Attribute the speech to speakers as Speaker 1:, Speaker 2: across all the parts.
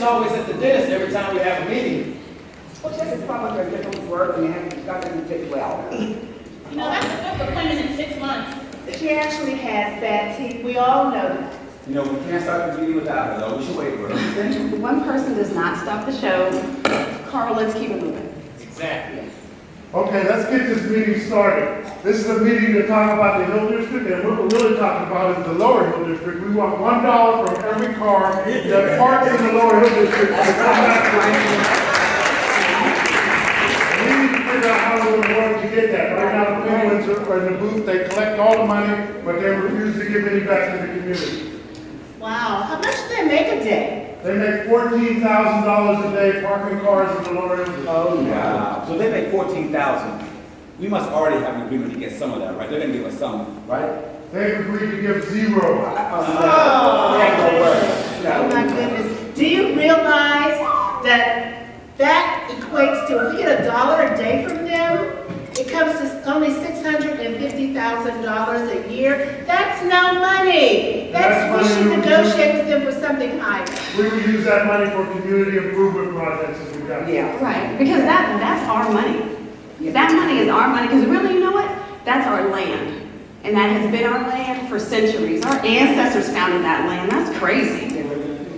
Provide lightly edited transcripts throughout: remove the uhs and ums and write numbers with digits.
Speaker 1: always at the dentist every time we have a meeting.
Speaker 2: Well, just as probably her different work and having got to do well.
Speaker 3: You know, that's the fifth appointment in 6 months.
Speaker 4: She actually has bad teeth. We all know that.
Speaker 5: You know, we can't start the meeting without her, though. We should wait for her.
Speaker 6: One person does not stop the show. Carl, let's keep it moving.
Speaker 1: Exactly.
Speaker 7: Okay, let's get this meeting started. This is a meeting to talk about the Hill District, and what we're really talking about is the Lower Hill District. We want $1 from every car that parks in the Lower Hill District to come back to Haiti. We need to figure out how we're going to get that. Right now, the Penguins are in the booth, they collect all the money, but they refuse to give any back to the community.
Speaker 4: Wow, how much do they make a day?
Speaker 7: They make $14,000 a day parking cars in the Lower Hill District.
Speaker 5: Oh, wow. So they make $14,000. We must already have an agreement to get some of that, right? They're gonna give us some, right?
Speaker 7: They've agreed to give zero.
Speaker 4: Oh my goodness. Do you realize that that equates to, if we get $1 a day from them, it comes to only $650,000 a year? That's no money. We should negotiate with them for something higher.
Speaker 7: We would use that money for community improvement projects if we got it.
Speaker 2: Yeah.
Speaker 6: Right, because that's our money. That money is our money, because really, you know what? That's our land. And that has been our land for centuries. Our ancestors founded that land. That's crazy.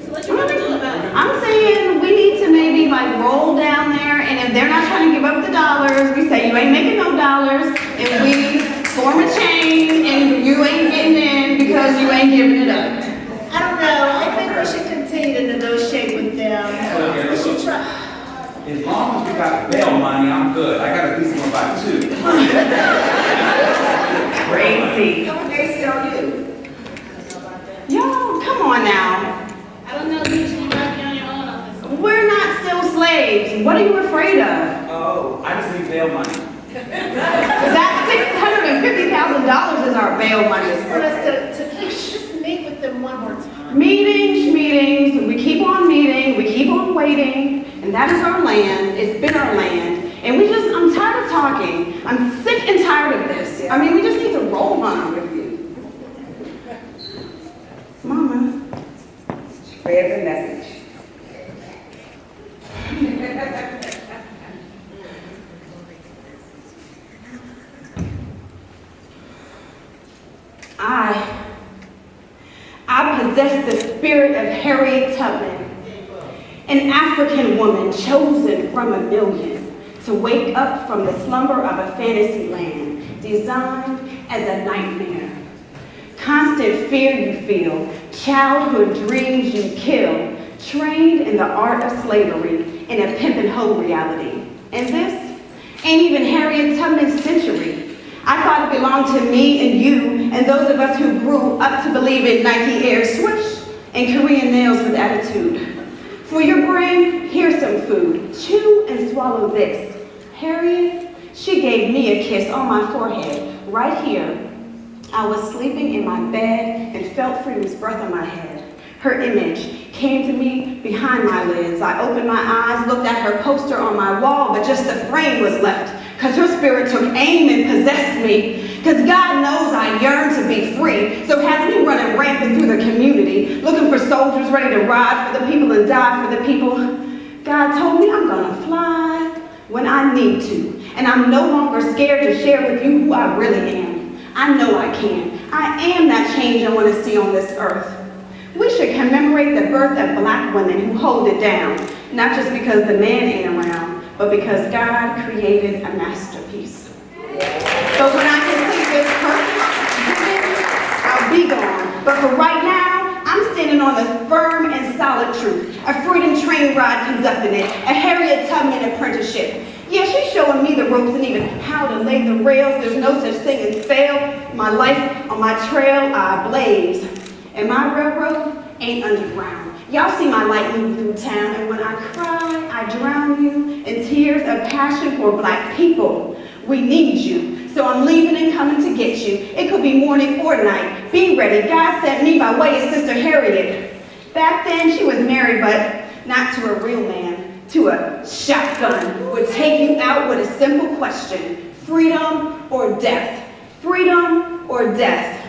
Speaker 3: So what you want to do about it?
Speaker 6: I'm saying we need to maybe like roll down there, and if they're not trying to give up the dollars, we say you ain't making no dollars, and we form a chain, and you ain't getting in because you ain't giving it up.
Speaker 4: I don't know. I think we should continue to negotiate with them. We should try.
Speaker 5: As long as we got bail money, I'm good. I got a decent one by two.
Speaker 6: Crazy.
Speaker 2: How many days are you?
Speaker 6: Yo, come on now.
Speaker 3: I don't know, Nisha, you might be on your own on this one.
Speaker 6: We're not still slaves. What are you afraid of?
Speaker 5: Oh, I just need bail money.
Speaker 6: That $650,000 is our bail money.
Speaker 4: For us to just meet with them one more time.
Speaker 6: Meetings, we keep on meeting, we keep on waiting, and that is our land. It's been our land. And I'm tired of talking. I'm sick and tired of this. I mean, we just need to roll on with you. Mama.
Speaker 2: Spread the message.
Speaker 6: I possess the spirit of Harriet Tubman, an African woman chosen from a million to wake up from the slumber of a fantasy land designed as a nightmare. Constant fear you feel, childhood dreams you kill, trained in the art of slavery in a pimp and hoe reality. And this ain't even Harriet Tubman's century. I thought it belonged to me and you and those of us who grew up to believe in Nike Air Swoosh and Korean nails with attitude. For your brain, here's some food. Chew and swallow this. Harriet, she gave me a kiss on my forehead, right here. I was sleeping in my bed and felt freedom's breath on my head. Her image came to me behind my lids. I opened my eyes, looked at her poster on my wall, but just the frame was left. Because her spirit took aim and possessed me. Because God knows I yearn to be free. So has me running rampant through the community, looking for soldiers ready to ride for the people and die for the people. God told me I'm gonna fly when I need to. And I'm no longer scared to share with you who I really am. I know I can. I am that change I want to see on this earth. We should commemorate the birth of Black women who hold it down, not just because the man ain't around, but because God created a masterpiece. So when I complete this purpose, I'll be gone. But for right now, I'm standing on the firm and solid truth. A freedom train ride conducting it, a Harriet Tubman apprenticeship. Yeah, she's showing me the ropes and even how to lay the rails. There's no such thing as fail. My life on my trail, I blaze. And my railroad ain't underground. Y'all see my light move through town, and when I cry, I drown you in tears of passion for Black people. We need you, so I'm leaving and coming to get you. It could be morning or night. Be ready. God sent me by way of Sister Harriet. Back then, she was married, but not to a real man, to a shotgun. Would take you out with a simple question: freedom or death? Freedom or death?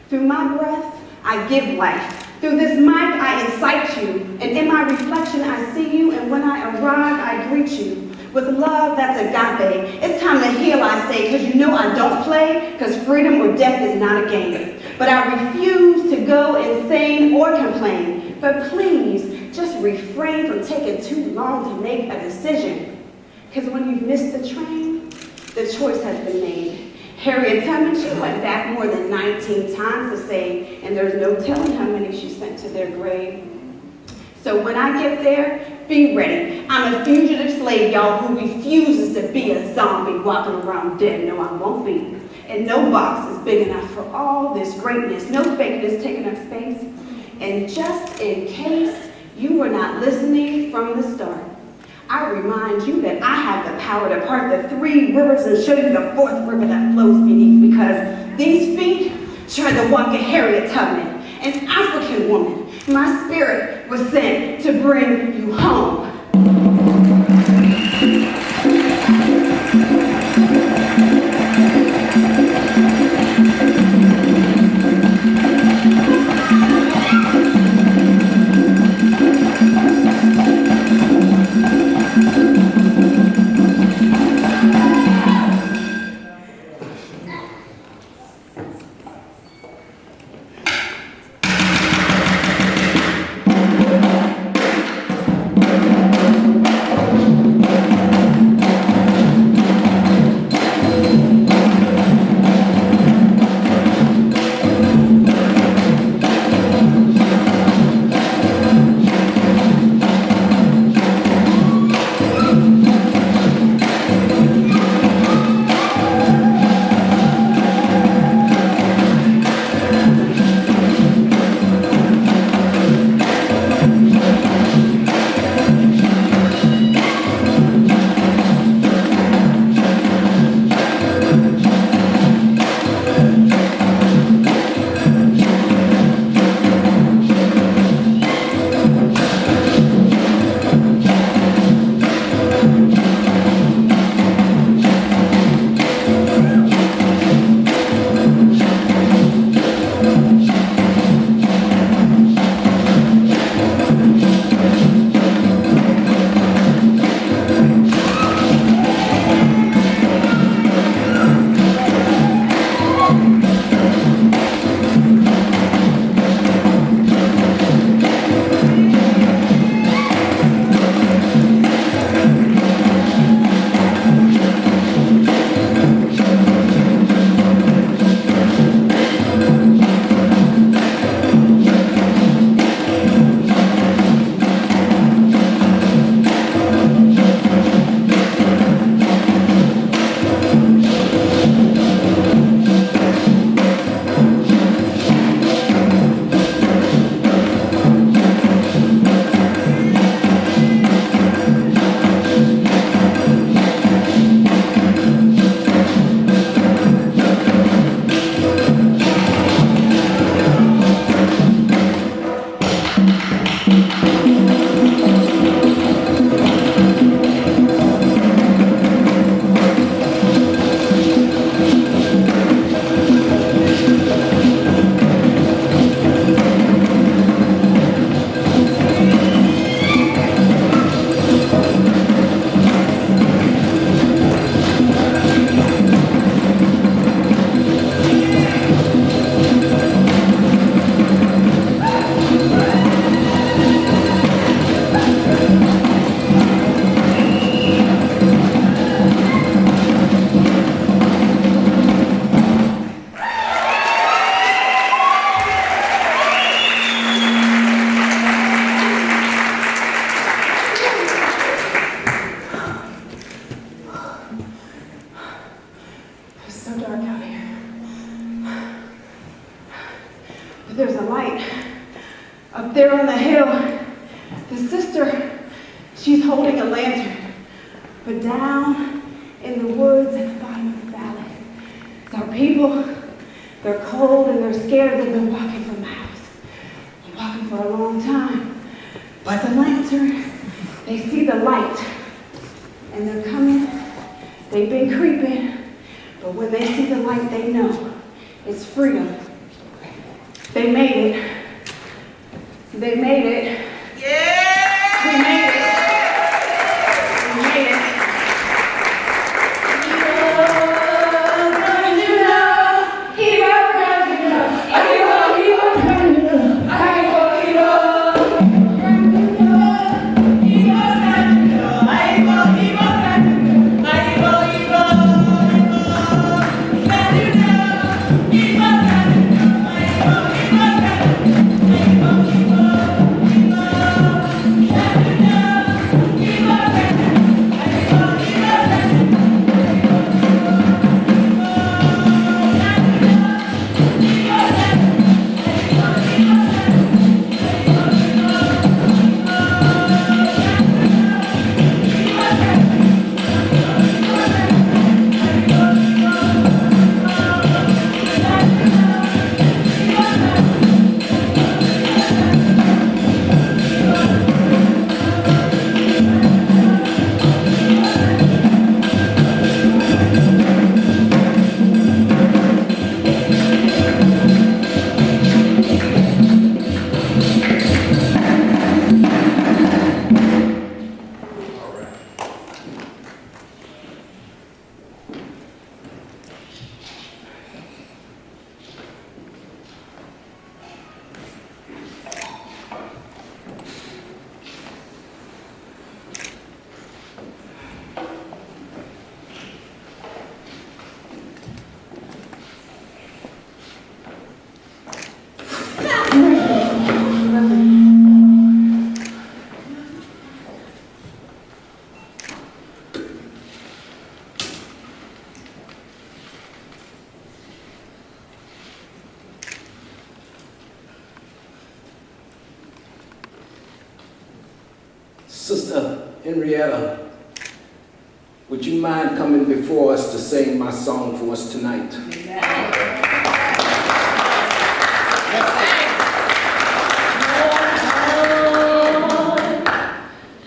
Speaker 6: Through my breath, I give life. Through this mic, I incite you, and in my reflection, I see you, and when I arrive, I greet you. With love that's agape. It's time to heal, I say, because you know I don't play, because freedom or death is not a game. But I refuse to go insane or complain. But please, just refrain from taking too long to make a decision. Because when you've missed the train, the choice has been made. Harriet Tubman, she went back more than 19 times to say, and there's no telling how many she sent to their grave. So when I get there, be ready. I'm a fugitive slave, y'all, who refuses to be a zombie walking around dead. No, I won't be. And no box is big enough for all this greatness. No fakeness taking up space. And just in case you were not listening from the start, I remind you that I have the power to part the 3 rivers and show you the 4th river that flows beneath, because these feet tried to walk a Harriet Tubman, an African woman. My spirit was sent to bring you home. There's a light up there on the hill. The sister, she's holding a lantern. But down in the woods at the bottom of the valley, it's our people. They're cold and they're scared. They've been walking for miles. Been walking for a long time. But the lantern, they see the light. And they're coming. They've been creeping. But when they see the light, they know it's freedom. They made it. They made it. Yeah! We made it. We made it.
Speaker 1: Sister Henrietta, would you mind coming before us to sing my song for us tonight?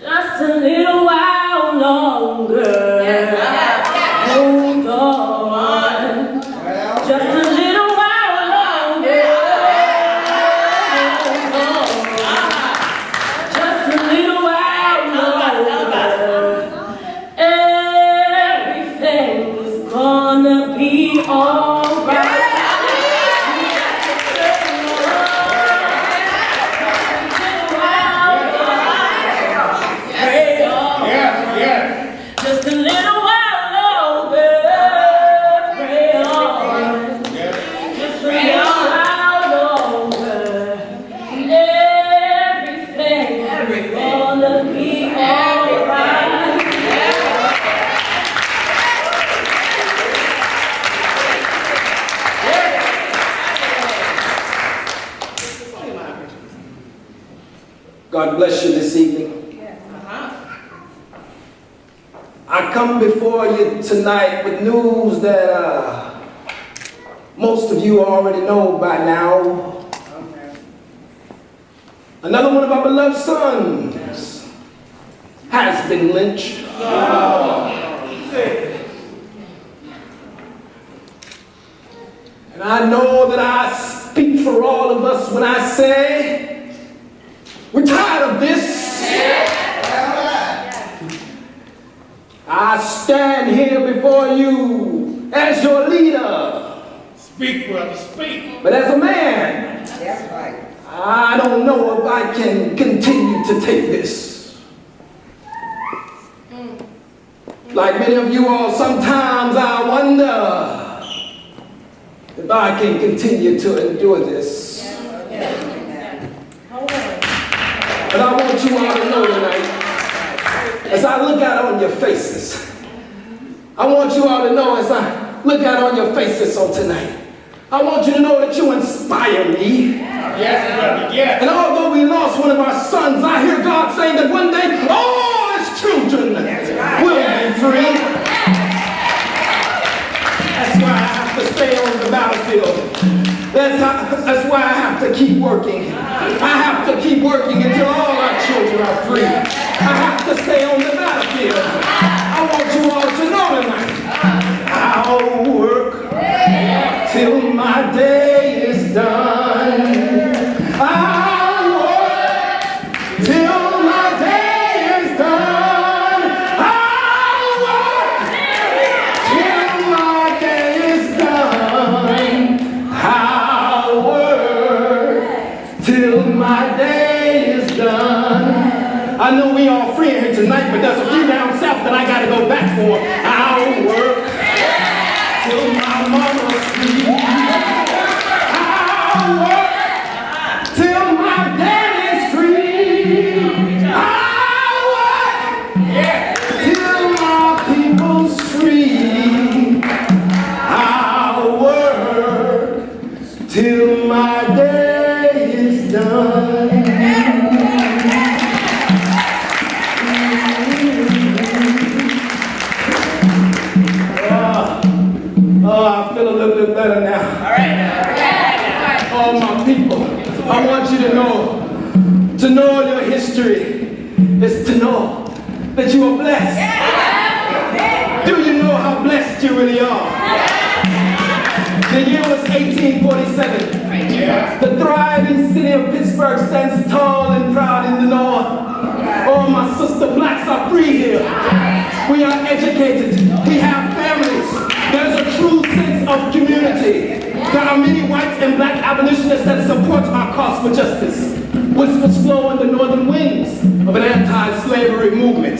Speaker 8: Just a little while longer. Hold on. Just a little while longer. Hold on. Just a little while longer. Everything is gonna be alright. Just a little while longer, pray on. Just a little while longer, everything is gonna be alright.
Speaker 1: God bless you this evening. I come before you tonight with news that most of you already know by now. Another one of our beloved sons has been lynched. And I know that I speak for all of us when I say we're tired of this. I stand here before you as your leader.
Speaker 7: Speak, brother, speak.
Speaker 1: But as a man,
Speaker 2: That's right.
Speaker 1: I don't know if I can continue to take this. Like many of you all, sometimes I wonder if I can continue to endure this. But I want you all to know tonight, as I look out on your faces, I want you all to know as I look out on your faces on tonight, I want you to know that you inspire me.
Speaker 7: Yes, brother, yes.
Speaker 1: And although we lost one of our sons, I hear God saying that one day all his children will be free. That's why I have to stay on the battlefield. That's why I have to keep working. I have to keep working until all our children are free. I have to stay on the battlefield. I want you all to know tonight, I'll work till my day is done. I'll work all free in here tonight, but there's a few down south that I gotta go back for. I'll work till my mama's free. I'll work till my daddy's free. I'll work till my people's free. I'll work till my day is done. Oh, I feel a little bit better now. All right. Oh, my people, I want you to know your history is to know that you are blessed. Do you know how blessed you really are? The year was 1847. The thriving city of Pittsburgh stands tall and proud in the north. Oh, my sister, blacks are free here. We are educated. We have families. There's a true sense of community. There are many whites and black abolitionists that support our cause for justice. Whispers flow in the northern winds of an anti-slavery movement.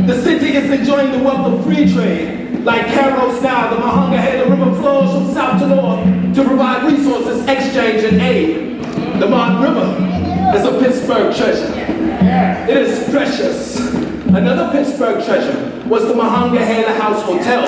Speaker 1: The city is enjoying the wealth of free trade. Like Caros now, the Monongahela River flows from south to north to provide resources, exchange, and aid. The Mon River is a Pittsburgh treasure. It is precious. Another Pittsburgh treasure was the Monongahela House Hotel.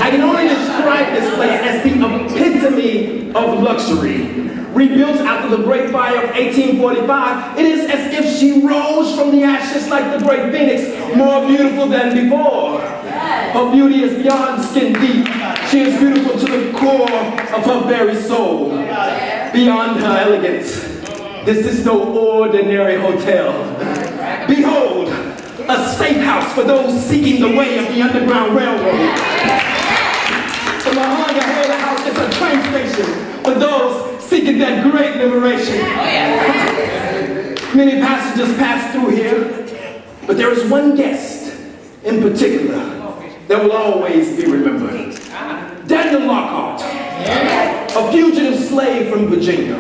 Speaker 1: I can only describe this place as the epitome of luxury. Rebuilt after the Great Fire of 1845, it is as if she rose from the ashes like the great phoenix, more beautiful than before. Her beauty is beyond skin deep. She is beautiful to the core of her very soul. Beyond her elegance, this is no ordinary hotel. Behold, a safe house for those seeking the way of the Underground Railroad. The Monongahela House is a train station for those seeking that great liberation. Many passengers pass through here, but there is one guest in particular that will always be remembered. Daniel Lockhart, a fugitive slave from Virginia.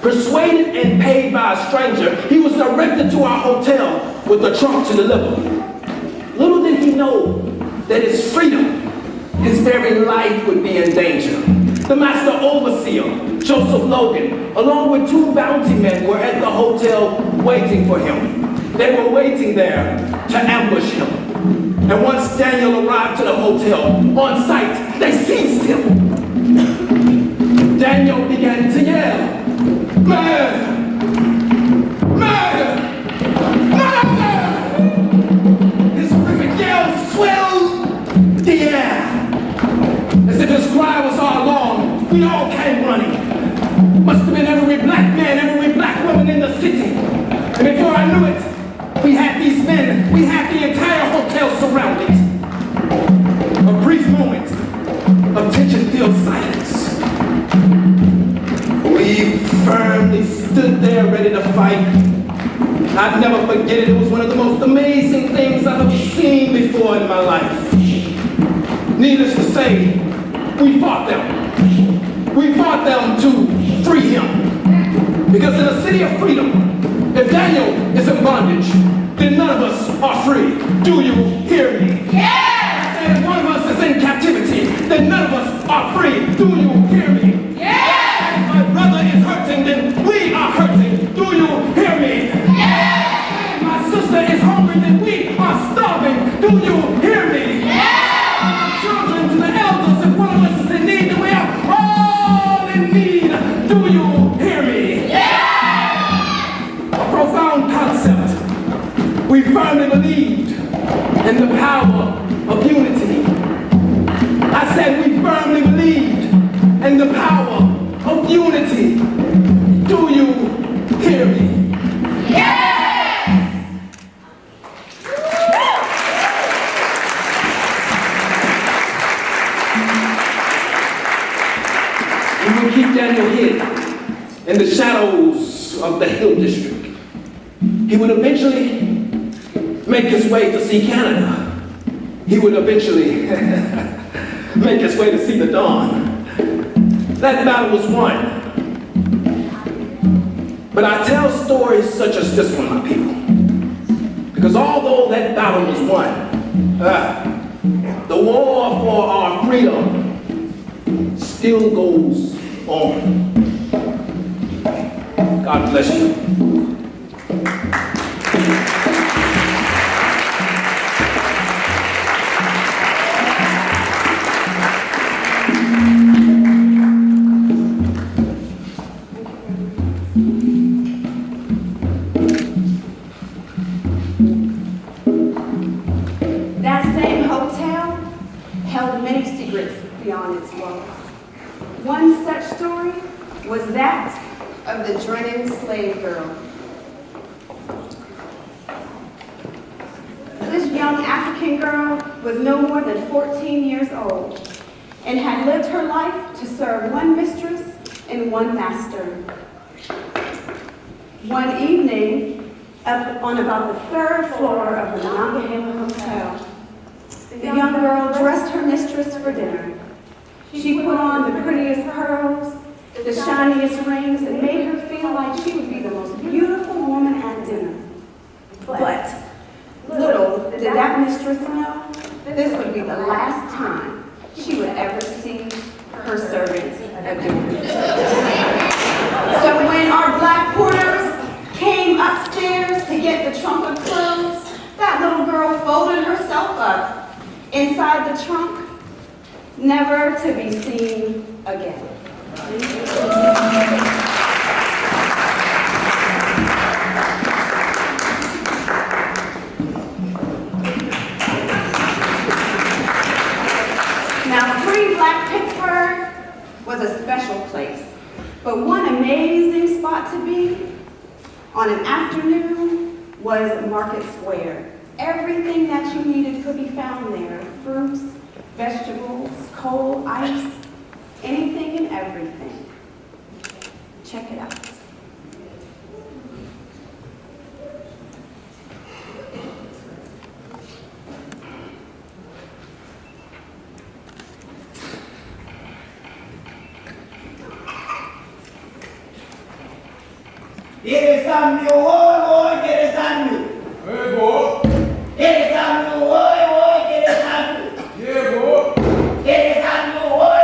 Speaker 1: Persuaded and paid by a stranger, he was directed to our hotel with a trunk to deliver. Little did he know that his freedom, his very life would be in danger. The master overseer, Joseph Logan, along with 2 bounty men were at the hotel waiting for him. They were waiting there to ambush him. And once Daniel arrived to the hotel, on sight, they seized him. Daniel began to yell, "Murder! Murder! Murder!" His horrific yell swelled the air. As if his cry was our alarm, we all came running. Must have been every black man, every black woman in the city. And before I knew it, we had these men, we had the entire hotel surrounded. A brief moment of tension-filled silence. We firmly stood there ready to fight. I'd never forget it. It was one of the most amazing things I've ever seen before in my life. Needless to say, we fought them. We fought them to free him. Because in a city of freedom, if Daniel is in bondage, then none of us are free. Do you hear me? Yes! And if one of us is in captivity, then none of us are free. Do you hear me? Yes! If my brother is hurting, then we are hurting. Do you hear me? Yes! If my sister is hungry, then we are starving. Do you hear me? Yes! Children to the elders, if one of us is in need, then we are all in need. Do you hear me? Yes! A profound concept. We firmly believed in the power of unity. I said we firmly believed in the power of unity. Do you hear me? Yes! We will keep Daniel hid in the shadows of the Hill District. He would eventually make his way to see Canada. He would eventually make his way to see the dawn. That battle was won. But I tell stories such as this one, my people, although that battle was won, the war for our freedom still goes on. God bless you.
Speaker 6: That same hotel held many secrets beyond its walls. One such story was that of the Drennan slave girl. This young African girl was no more than 14 years old and had lived her life to serve one mistress and one master. One evening, up on about the third floor of the Monongahela Hotel, the young girl dressed her mistress for dinner. She put on the prettiest pearls, the shiniest rings, and made her feel like she would be the most beautiful woman at dinner. But little did that mistress know, this would be the last time she would ever see her servant again. So when our black porters came upstairs to get the trunk of clothes, that little girl folded herself up inside the trunk, never to be seen again. Now, free Black Pittsburgh was a special place, but one amazing spot to be on an afternoon was Market Square. Everything that you needed could be found there. Fruits, vegetables, coal, ice, anything and everything. Check it out.
Speaker 9: Get it some new, boy, get it some new.
Speaker 1: Hey, boy.
Speaker 9: Get it some new, boy, get it some new.
Speaker 1: Yeah, boy.
Speaker 9: Get it some new, boy.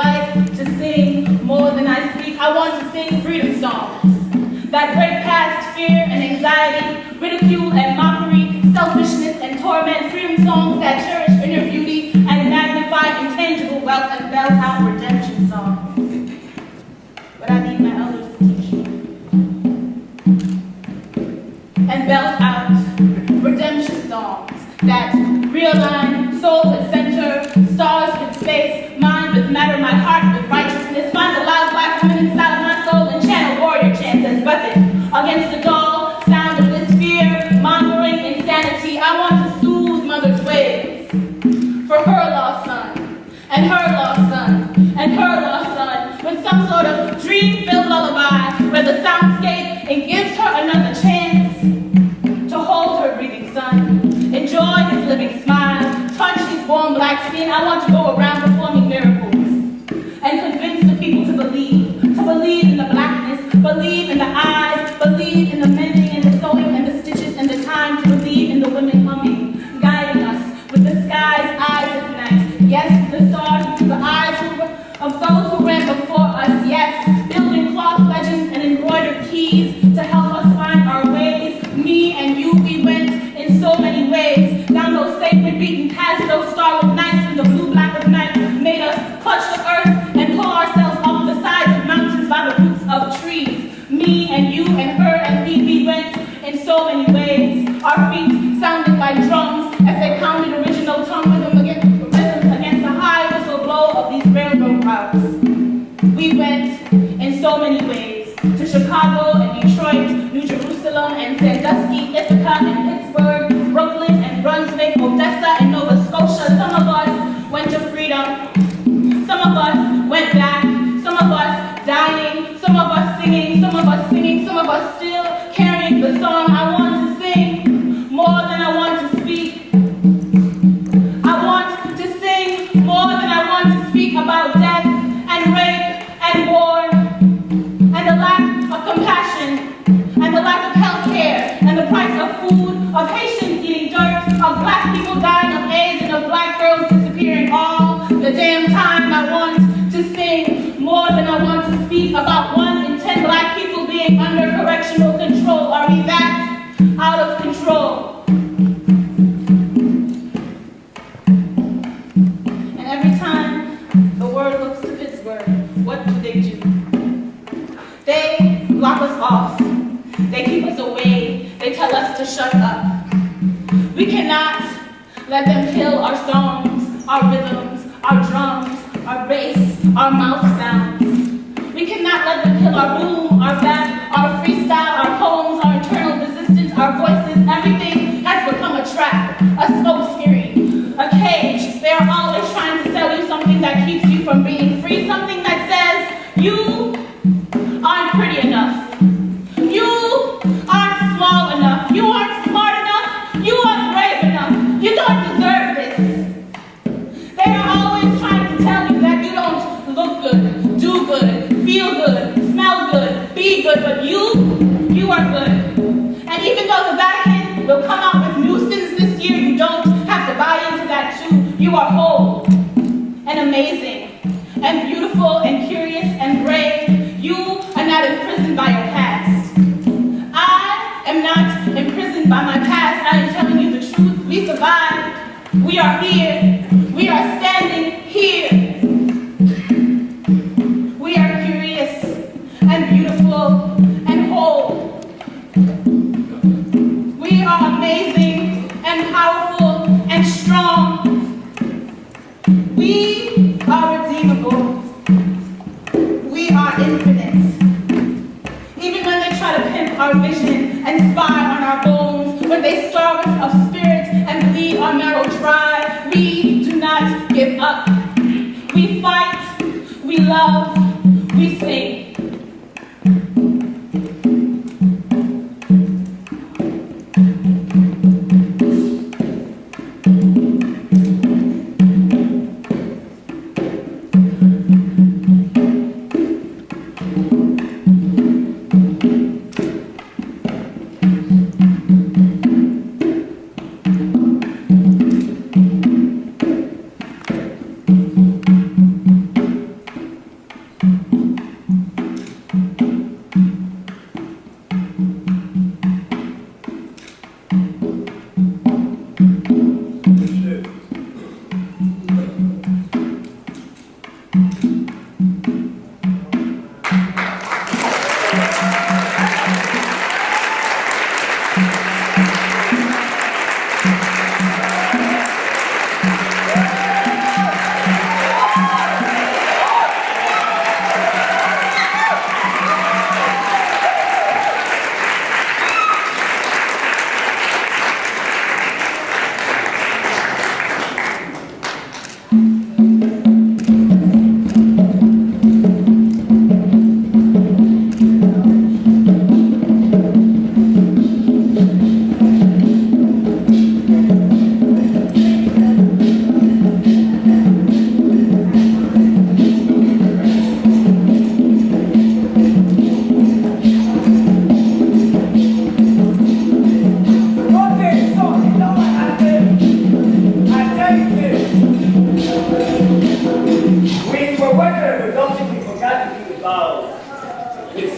Speaker 3: rise to sing more than I speak. I want to sing freedom songs that break past fear and anxiety, ridicule and mockery, selfishness and torment. Freedom songs that cherish inner beauty and magnify intangible wealth, and belt out redemption songs. But I need my elders to teach me. And belt out redemption songs that realign soul with center, stars with space, mind with matter, my heart with righteousness. Find the loud black woman inside of my soul and channel warrior chants as weapon against the dull sound of this fear, mongering insanity. I want to soothe mother's ways for her lost son, and her lost son, and her lost son, with some sort of dream-filled lullaby where the soundscape, it gives her another chance to hold her breathing son, enjoy his living smile, touch his warm black skin. I want to go around performing miracles and convince the people to believe in the blackness, believe in the eyes, believe in the mending and the sewing and the stitches and the time, to believe in the women humming, guiding us with the sky's eyes at night. Yes, the stars, the eyes of those who ran before us. Yes, building cloth legends and embroidered keys to help us find our ways. Me and you, we went in so many ways down those sacred beaten paths, those starlit nights when the blue black of night made us clutch the earth and pull ourselves off the sides of mountains by the roots of trees. Me and you and her and we went in so many ways. Our feet sounded like drums as they pounded original tongue rhythms against the high whistle blow of these railroad routes. We went in so many ways to Chicago and Detroit, New Jerusalem and Sandusky, Ithaca and Pittsburgh, Brooklyn and Brunswick, Odessa and Nova Scotia. Some of us went to freedom. Some of us went back. Some of us dying. Some of us singing. Some of us singing. Some of us still carrying the song. I want to sing more than I want to speak. I want to sing more than I want to speak about death and rape and war and the lack of compassion and the lack of health care and the price of food, of Haitians eating dirt, of black people dying of AIDS and of black girls disappearing all the damn time. I want to sing more than I want to speak about 1 in 10 black people being under correctional control. Are we that out of control? And every time the world looks to Pittsburgh, what do? They block us off. They keep us away. They tell us to shut up. We cannot let them kill our songs, our rhythms, our drums, our bass, our mouth sounds. We cannot let them kill our boom, our bap, our freestyle, our poems, our internal resistance, our voices. Everything has become a trap, a smoke screen, a cage. They are always trying to sell you something that keeps you from being free, something that says you aren't pretty enough. You aren't small enough. You aren't smart enough. You aren't brave enough. You don't deserve this. They are always trying to tell you that you don't look good, do good, feel good, smell good, be good, but you are good. And even though the Vatican will come out with new sins this year, you don't have to buy into that too. You are whole and amazing and beautiful and curious and brave. You are not imprisoned by your past. I am not imprisoned by my past. I am telling you the truth. We survived. We are here. We are standing here. We are curious and beautiful and whole. We are amazing and powerful and strong. We are redeemable. We are infinite. Even when they try to pimp our vision and spy on our bones, when they starve us of spirit and bleed our marrow dry, we do not give up. We fight, we love, we sing.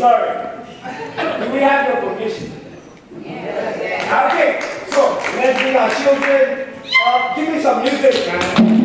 Speaker 9: sorry. Do we have your permission? Okay, so let's bring our children. Give me some music, man.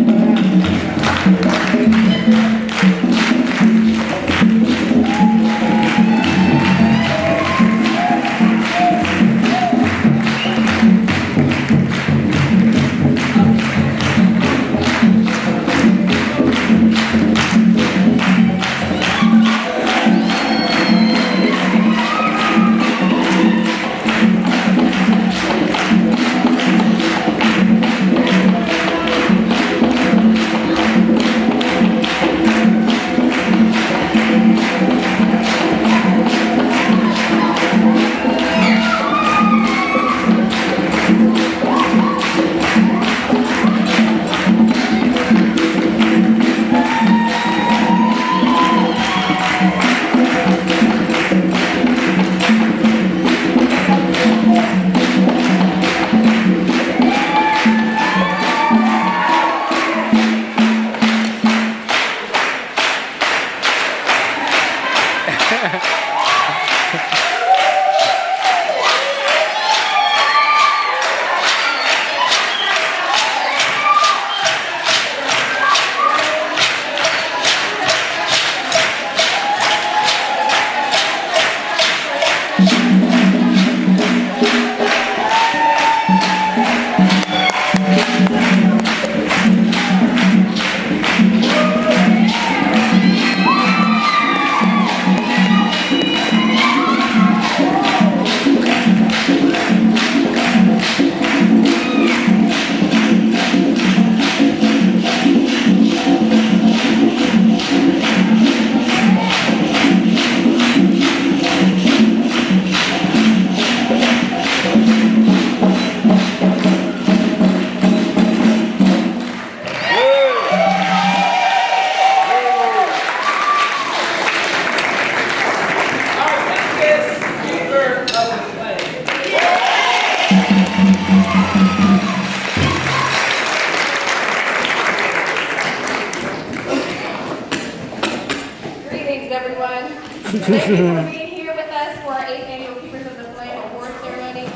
Speaker 10: Thank you for being here with us for our 8th annual Keepers of the Flame award ceremony.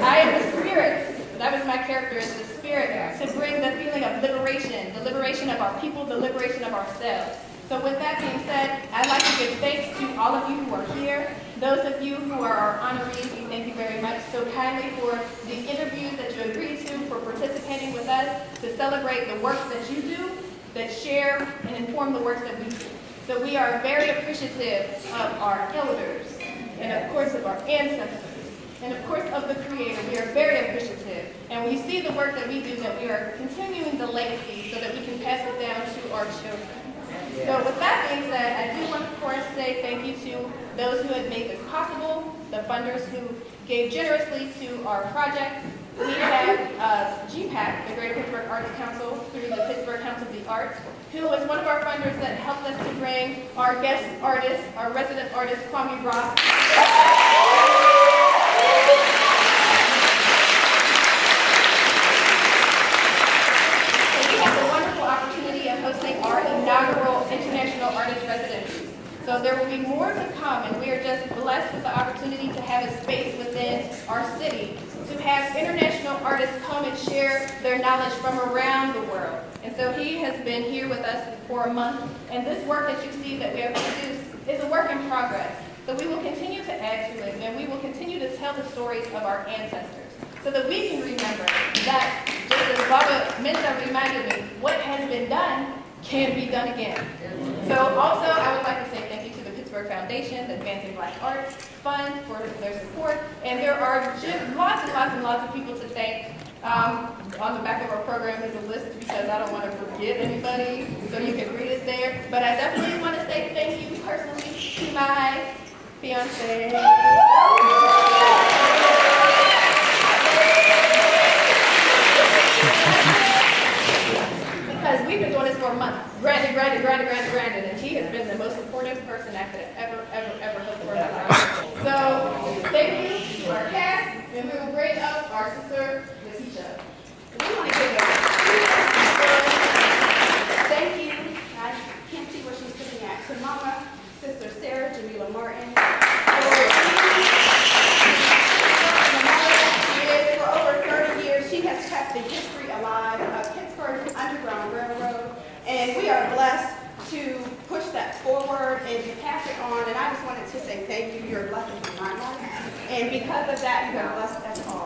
Speaker 10: I am the spirit. That was my character, is the spirit to bring the feeling of liberation, the liberation of our people, the liberation of ourselves. So with that being said, I'd like to give thanks to all of you who are here. Those of you who are our honorees, we thank you very much so kindly for the interviews that you agreed to, for participating with us to celebrate the works that you do, that share and inform the works that we do. So we are very appreciative of our elders, and of course of our ancestors, and of course of the Creator. We are very appreciative. And we see the work that we do, that we are continuing the legacy so that we can pass it down to our children. So with that being said, I do want to, of course, say thank you to those who have made this possible, the funders who gave generously to our project. We have GPAC, the Greater Pittsburgh Arts Council, through the Pittsburgh Council of the Arts, who was one of our funders that helped us to bring our guest artist, our resident artist, Kwame Ross. So we have the wonderful opportunity of hosting our inaugural International Artist Residency. So there will be more to come, and we are just blessed with the opportunity to have a space within our city to have international artists come and share their knowledge from around the world. And so he has been here with us for a month, and this work that you see that we have produced is a work in progress. So we will continue to add to it, and we will continue to tell the stories of our ancestors so that we can remember that, just as Baba Mensa reminded me, what has been done can be done again. So also, I would like to say thank you to the Pittsburgh Foundation, the Advancing Black Arts Fund for their support. And there are just lots and lots and lots of people to thank. On the back of our program is a list because I don't want to forget anybody, so you can read it there. But I definitely want to say thank you personally to my fiance. Because we've been doing this for a month. Granted, and he has been the most supportive person I could have ever hoped for in my life. So, thank you to our cast, and we will bring up our sister, Letitia. We want to give a thank you. I can't see where And because of that, you have blessed us all.